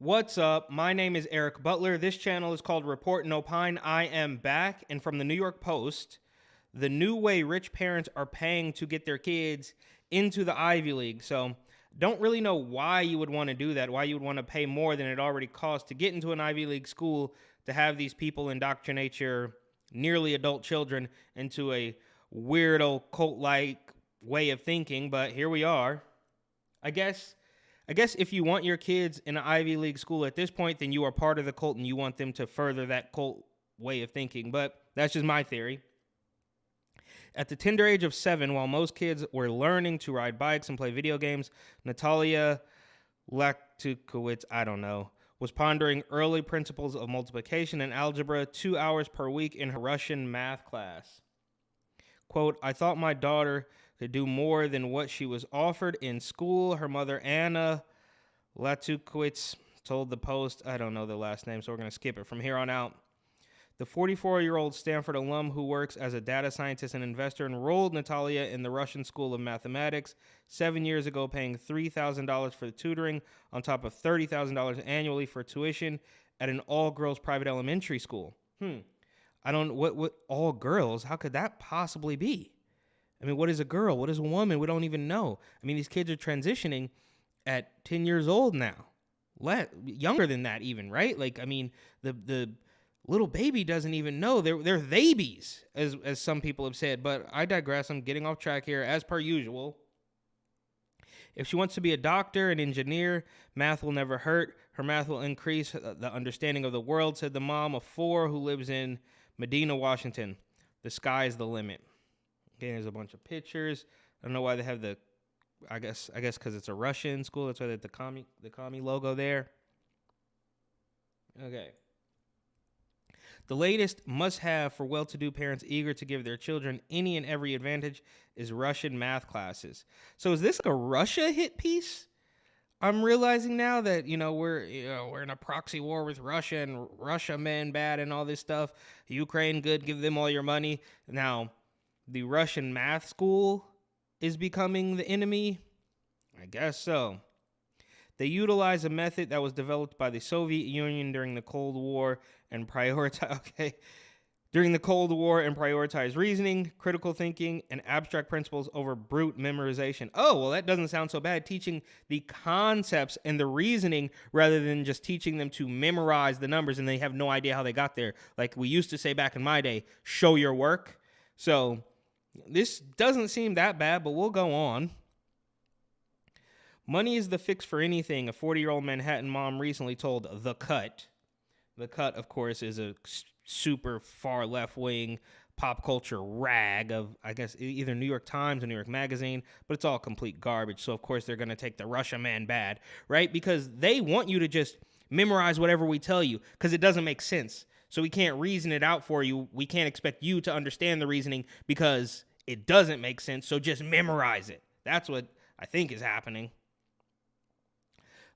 What's up? My name is Eric Butler. This channel is called Report and Opine. I am back, and from the New York Post, the new way rich parents are paying to get their kids into the Ivy League. So, don't really know why you would want to do that, why you would want to pay more than it already costs to get into an Ivy League school to have these people indoctrinate your nearly adult children into a weirdo cult-like way of thinking, but here we are. I guess if you want your kids in an Ivy League school at this point, then you are part of the cult and you want them to further that cult way of thinking. But that's just my theory. At the tender age of 7, while most kids were learning to ride bikes and play video games, Natalia Laktukowicz, was pondering early principles of multiplication and algebra 2 hours per week in her Russian math class. Quote, I thought my daughter could do more than what she was offered in school, her mother, Anna Latukowicz, told the Post. I don't know the last name, so we're going to skip it from here on out. The 44-year-old Stanford alum who works as a data scientist and investor enrolled Natalia in the Russian School of Mathematics 7 years ago, paying $3,000 for the tutoring on top of $30,000 annually for tuition at an all-girls private elementary school. What all girls? How could that possibly be? I mean, what is a girl? What is a woman? We don't even know. I mean, these kids are transitioning at 10 years old now. Younger than that even, right? Like, I mean, the little baby doesn't even know. They're babies, as some people have said. But I digress. I'm getting off track here, as per usual. If she wants to be a doctor, an engineer, math will never hurt. Her math will increase the understanding of the world, said the mom of 4 who lives in Medina, Washington. The sky is the limit. Okay, there's a bunch of pictures. I don't know why they have I guess because it's a Russian school. That's why they have the commie logo there. Okay. The latest must-have for well-to-do parents eager to give their children any and every advantage is Russian math classes. So is this like a Russia hit piece? I'm realizing now that, we're in a proxy war with Russia and Russia men bad and all this stuff. Ukraine good, give them all your money. Now, the Russian math school is becoming the enemy? I guess so. They utilize a method that was developed by the Soviet Union during the Cold War and prioritize reasoning, critical thinking, and abstract principles over brute memorization. Oh, well, that doesn't sound so bad. Teaching the concepts and the reasoning rather than just teaching them to memorize the numbers and they have no idea how they got there. Like we used to say back in my day, show your work. So this doesn't seem that bad, but we'll go on. Money is the fix for anything, a 40-year-old Manhattan mom recently told The Cut. The Cut, of course, is a super far left-wing pop culture rag of, I guess, either New York Times or New York Magazine, but it's all complete garbage. So, of course, they're going to take the Russia man bad, right? Because they want you to just memorize whatever we tell you because it doesn't make sense. So we can't reason it out for you. We can't expect you to understand the reasoning because it doesn't make sense. So just memorize it. That's what I think is happening.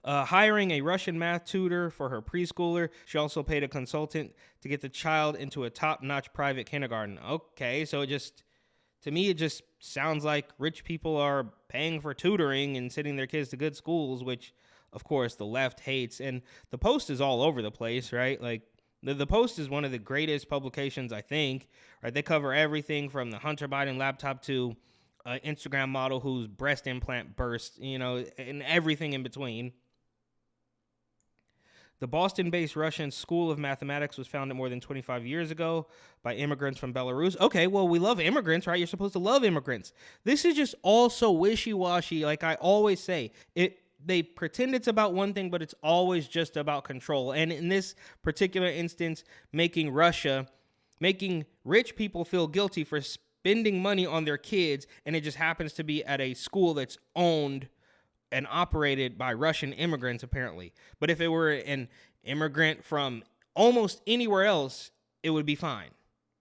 Hiring a Russian math tutor for her preschooler. She also paid a consultant to get the child into a top-notch private kindergarten. Okay, so to me, it just sounds like rich people are paying for tutoring and sending their kids to good schools, which, of course, the left hates. And the Post is all over the place, right? Like, the Post is one of the greatest publications, I think. Right? They cover everything from the Hunter Biden laptop to an Instagram model whose breast implant burst, and everything in between. The Boston-based Russian School of Mathematics was founded more than 25 years ago by immigrants from Belarus. Okay, well, we love immigrants, right? You're supposed to love immigrants. This is just all so wishy-washy. Like I always say, they pretend it's about one thing, but it's always just about control. And in this particular instance, making rich people feel guilty for spending money on their kids, and it just happens to be at a school that's owned and operated by Russian immigrants, apparently. But if it were an immigrant from almost anywhere else, it would be fine,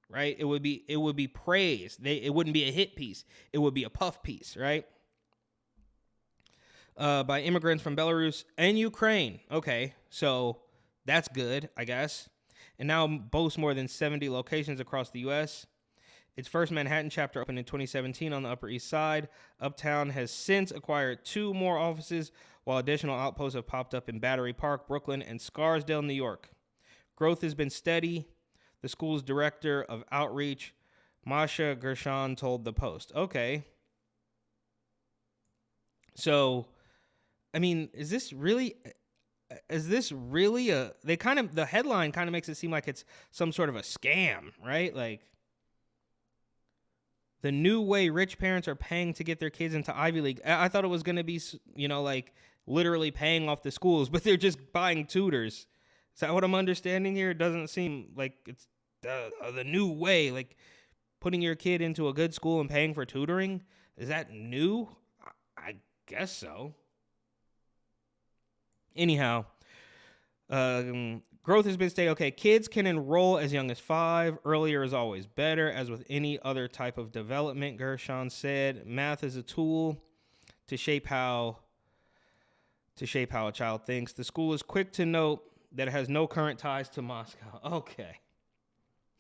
right? It would be praised. It wouldn't be a hit piece. It would be a puff piece, right? By immigrants from Belarus and Ukraine. Okay, so that's good, I guess. And now boasts more than 70 locations across the U.S. Its first Manhattan chapter opened in 2017 on the Upper East Side. Uptown has since acquired 2 more offices, while additional outposts have popped up in Battery Park, Brooklyn, and Scarsdale, New York. Growth has been steady, the school's director of outreach, Masha Gershon, told the Post. Okay. So, I mean, is this really a, the headline kind of makes it seem like it's some sort of a scam, right? Like, the new way rich parents are paying to get their kids into Ivy League. I thought it was going to be, like literally paying off the schools, but they're just buying tutors. Is that what I'm understanding here? It doesn't seem like it's the new way, like putting your kid into a good school and paying for tutoring. Is that new? I guess so. Anyhow, growth has been steady. Okay, kids can enroll as young as 5. Earlier is always better, as with any other type of development, Gershon said. Math is a tool to shape how a child thinks. The school is quick to note that it has no current ties to Moscow. Okay.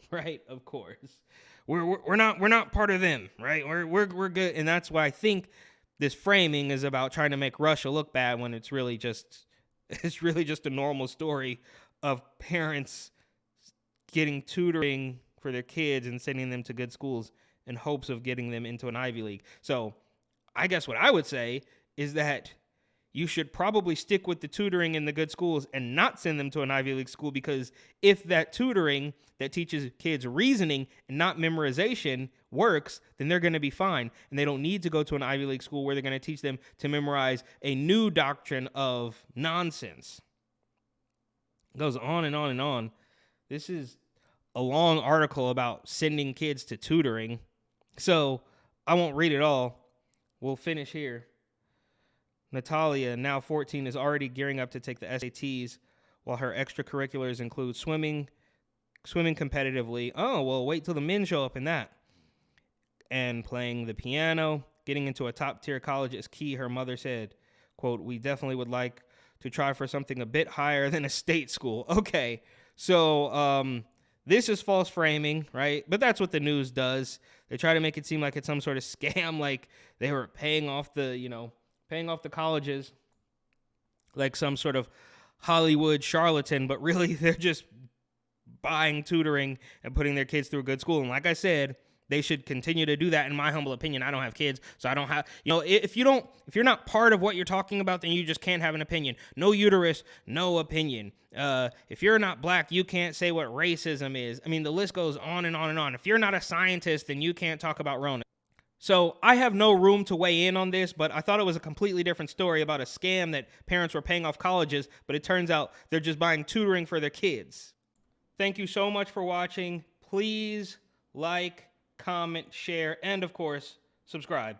Right, of course. We're not part of them, right? We're good, and that's why I think this framing is about trying to make Russia look bad when it's really just a normal story of parents getting tutoring for their kids and sending them to good schools in hopes of getting them into an Ivy League. So I guess what I would say is that you should probably stick with the tutoring in the good schools and not send them to an Ivy League school, because if that tutoring that teaches kids reasoning and not memorization works, then they're going to be fine. And they don't need to go to an Ivy League school where they're going to teach them to memorize a new doctrine of nonsense. It goes on and on and on. This is a long article about sending kids to tutoring, so I won't read it all. We'll finish here. Natalia, now 14, is already gearing up to take the SATs, while her extracurriculars include swimming competitively. Oh, well, wait till the men show up in that. And playing the piano. Getting into a top-tier college is key, her mother said. Quote, we definitely would like to try for something a bit higher than a state school. Okay, so this is false framing, right? But that's what the news does. They try to make it seem like it's some sort of scam, like they were paying off the colleges like some sort of Hollywood charlatan, but really they're just buying tutoring and putting their kids through a good school. And like I said, they should continue to do that, in my humble opinion. I don't have kids, so I don't have, if you're not part of what you're talking about, then you just can't have an opinion. No uterus, no opinion. If you're not black, you can't say what racism is. I mean, the list goes on and on and on. If you're not a scientist, then you can't talk about Rona. So I have no room to weigh in on this, but I thought it was a completely different story about a scam that parents were paying off colleges, but it turns out they're just buying tutoring for their kids. Thank you so much for watching. Please like, comment, share, and of course, subscribe.